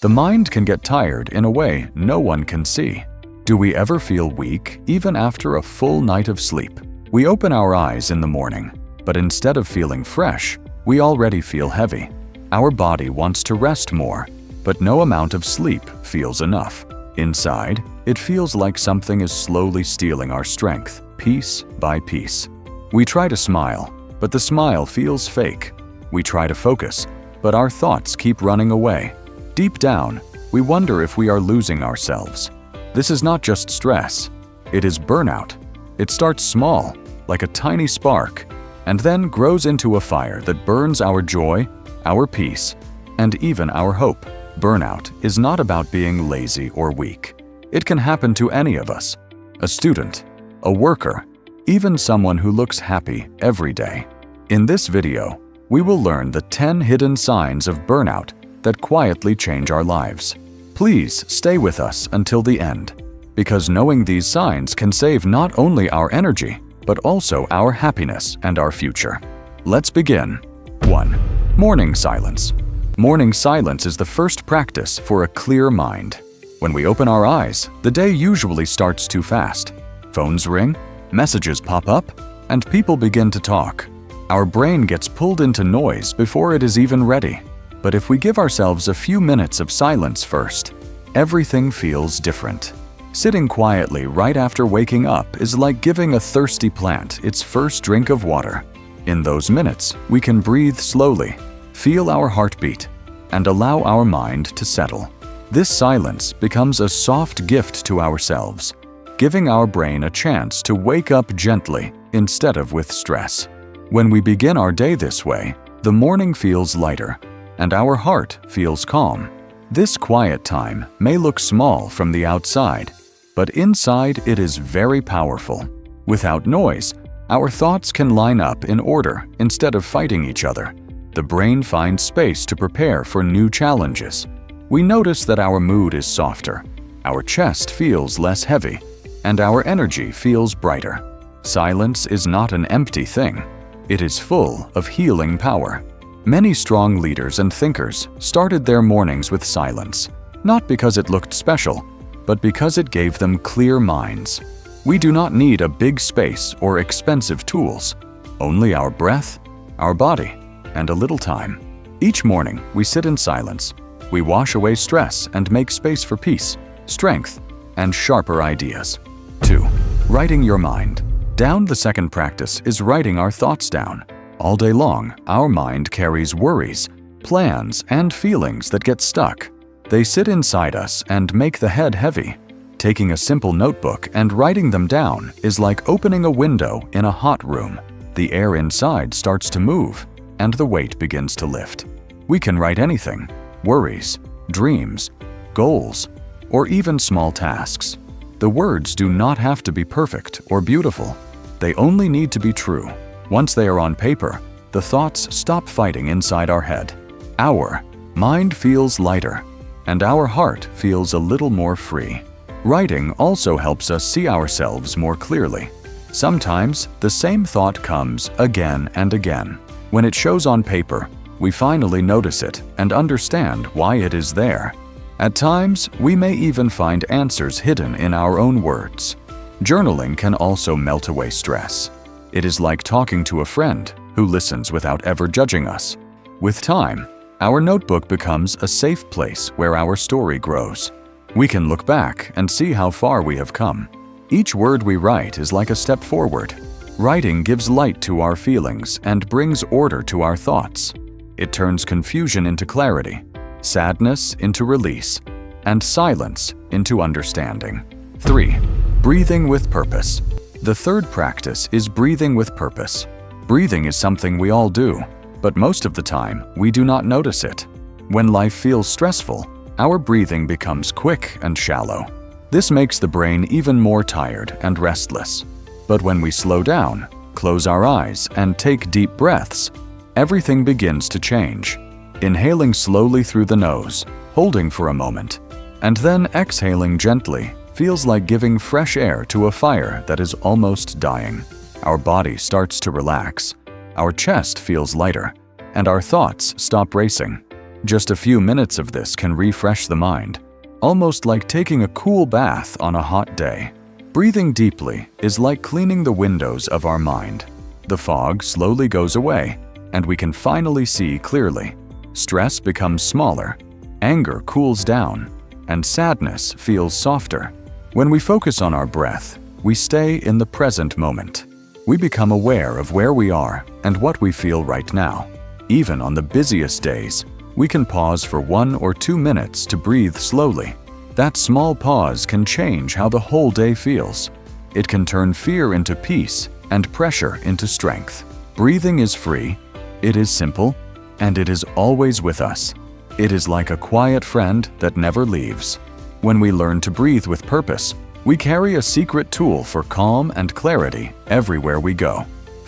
The mind can get tired in a way no one can see. Do we ever feel weak even after a full night of sleep? We open our eyes in the morning, but instead of feeling fresh, we already feel heavy. Our body wants to rest more, but no amount of sleep feels enough. Inside, it feels like something is slowly stealing our strength, piece by piece. We try to smile, but the smile feels fake. We try to focus, but our thoughts keep running away. Deep down, we wonder if we are losing ourselves. This is not just stress, it is burnout. It starts small, like a tiny spark, and then grows into a fire that burns our joy, our peace, and even our hope. Burnout is not about being lazy or weak. It can happen to any of us: a student, a worker, even someone who looks happy every day. In this video, we will learn the 10 hidden signs of burnout that quietly change our lives. Please stay with us until the end, because knowing these signs can save not only our energy, but also our happiness and our future. Let's begin. 1. Morning silence. Morning silence is the first practice for a clear mind. When we open our eyes, the day usually starts too fast. Phones ring, messages pop up, and people begin to talk. Our brain gets pulled into noise before it is even ready. But if we give ourselves a few minutes of silence first, everything feels different. Sitting quietly right after waking up is like giving a thirsty plant its first drink of water. In those minutes, we can breathe slowly, feel our heartbeat, and allow our mind to settle. This silence becomes a soft gift to ourselves, giving our brain a chance to wake up gently instead of with stress. When we begin our day this way, the morning feels lighter, and our heart feels calm. This quiet time may look small from the outside, but inside it is very powerful. Without noise, our thoughts can line up in order instead of fighting each other. The brain finds space to prepare for new challenges. We notice that our mood is softer, our chest feels less heavy, and our energy feels brighter. Silence is not an empty thing. It is full of healing power. Many strong leaders and thinkers started their mornings with silence, not because it looked special, but because it gave them clear minds. We do not need a big space or expensive tools, only our breath, our body, and a little time. Each morning, we sit in silence. We wash away stress and make space for peace, strength, and sharper ideas. 2. Writing your mind down. The second practice is writing our thoughts down. All day long, our mind carries worries, plans, and feelings that get stuck. They sit inside us and make the head heavy. Taking a simple notebook and writing them down is like opening a window in a hot room. The air inside starts to move, and the weight begins to lift. We can write anything: worries, dreams, goals, or even small tasks. The words do not have to be perfect or beautiful. They only need to be true. Once they are on paper, the thoughts stop fighting inside our head. Our mind feels lighter, and our heart feels a little more free. Writing also helps us see ourselves more clearly. Sometimes the same thought comes again and again. When it shows on paper, we finally notice it and understand why it is there. At times, we may even find answers hidden in our own words. Journaling can also melt away stress. It is like talking to a friend who listens without ever judging us. With time, our notebook becomes a safe place where our story grows. We can look back and see how far we have come. Each word we write is like a step forward. Writing gives light to our feelings and brings order to our thoughts. It turns confusion into clarity, sadness into release, and silence into understanding. 3. Breathing with purpose. The third practice is breathing with purpose. Breathing is something we all do, but most of the time we do not notice it. When life feels stressful, our breathing becomes quick and shallow. This makes the brain even more tired and restless. But when we slow down, close our eyes, and take deep breaths, everything begins to change. Inhaling slowly through the nose, holding for a moment, and then exhaling gently feels like giving fresh air to a fire that is almost dying. Our body starts to relax, our chest feels lighter, and our thoughts stop racing. Just a few minutes of this can refresh the mind, almost like taking a cool bath on a hot day. Breathing deeply is like cleaning the windows of our mind. The fog slowly goes away, and we can finally see clearly. Stress becomes smaller, anger cools down, and sadness feels softer. When we focus on our breath, we stay in the present moment. We become aware of where we are and what we feel right now. Even on the busiest days, we can pause for 1 or 2 minutes to breathe slowly. That small pause can change how the whole day feels. It can turn fear into peace and pressure into strength. Breathing is free, it is simple, and it is always with us. It is like a quiet friend that never leaves. When we learn to breathe with purpose, we carry a secret tool for calm and clarity everywhere we go.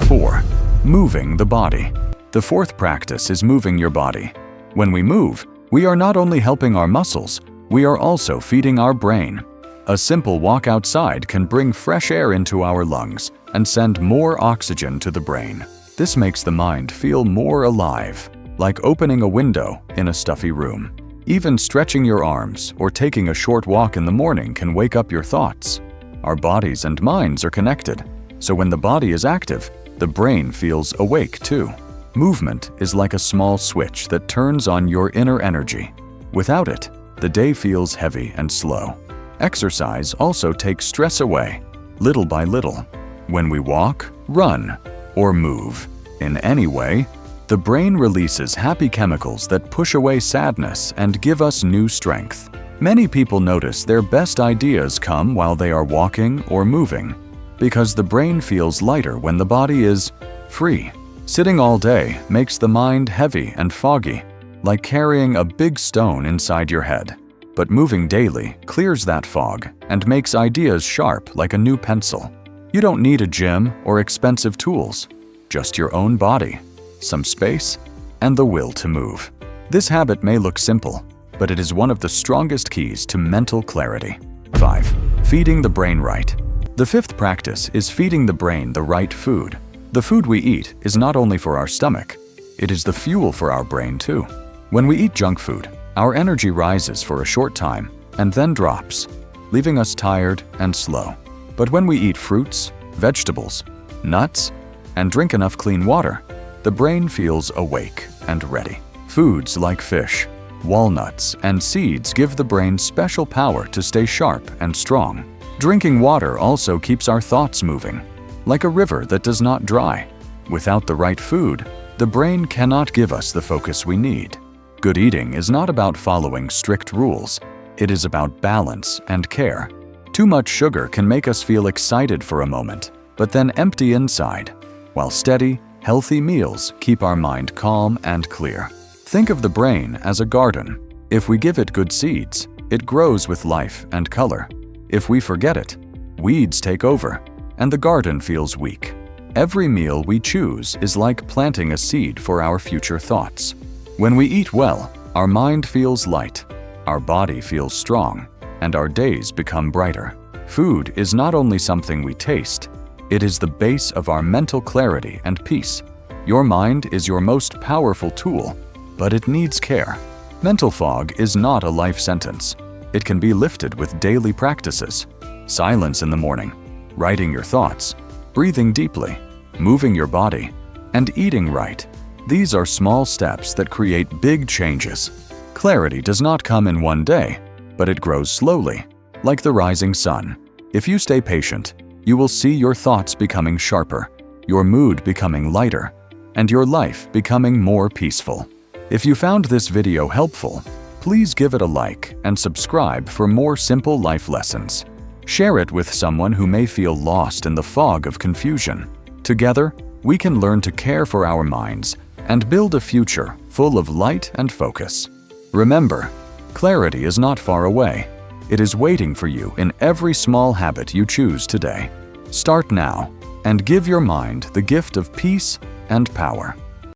4. Moving the body. The fourth practice is moving your body. When we move, we are not only helping our muscles, we are also feeding our brain. A simple walk outside can bring fresh air into our lungs and send more oxygen to the brain. This makes the mind feel more alive, like opening a window in a stuffy room. Even stretching your arms or taking a short walk in the morning can wake up your thoughts. Our bodies and minds are connected, so when the body is active, the brain feels awake too. Movement is like a small switch that turns on your inner energy. Without it, the day feels heavy and slow. Exercise also takes stress away, little by little. When we walk, run, or move in any way, the brain releases happy chemicals that push away sadness and give us new strength. Many people notice their best ideas come while they are walking or moving, because the brain feels lighter when the body is free. Sitting all day makes the mind heavy and foggy, like carrying a big stone inside your head. But moving daily clears that fog and makes ideas sharp like a new pencil. You don't need a gym or expensive tools, just your own body, some space, and the will to move. This habit may look simple, but it is one of the strongest keys to mental clarity. 5. Feeding the brain right. The fifth practice is feeding the brain the right food. The food we eat is not only for our stomach, it is the fuel for our brain too. When we eat junk food, our energy rises for a short time and then drops, leaving us tired and slow. But when we eat fruits, vegetables, nuts, and drink enough clean water, the brain feels awake and ready. Foods like fish, walnuts, and seeds give the brain special power to stay sharp and strong. Drinking water also keeps our thoughts moving, like a river that does not dry. Without the right food, the brain cannot give us the focus we need. Good eating is not about following strict rules. It is about balance and care. Too much sugar can make us feel excited for a moment, but then empty inside, while steady, healthy meals keep our mind calm and clear. Think of the brain as a garden. If we give it good seeds, it grows with life and color. If we forget it, weeds take over, and the garden feels weak. Every meal we choose is like planting a seed for our future thoughts. When we eat well, our mind feels light, our body feels strong, and our days become brighter. Food is not only something we taste, it is the base of our mental clarity and peace. Your mind is your most powerful tool, but it needs care. Mental fog is not a life sentence. It can be lifted with daily practices. Silence in the morning, writing your thoughts, breathing deeply, moving your body, and eating right. These are small steps that create big changes. Clarity does not come in one day, but it grows slowly, like the rising sun. If you stay patient, you will see your thoughts becoming sharper, your mood becoming lighter, and your life becoming more peaceful. If you found this video helpful, please give it a like and subscribe for more simple life lessons. Share it with someone who may feel lost in the fog of confusion. Together, we can learn to care for our minds and build a future full of light and focus. Remember, clarity is not far away. It is waiting for you in every small habit you choose today. Start now and give your mind the gift of peace and power.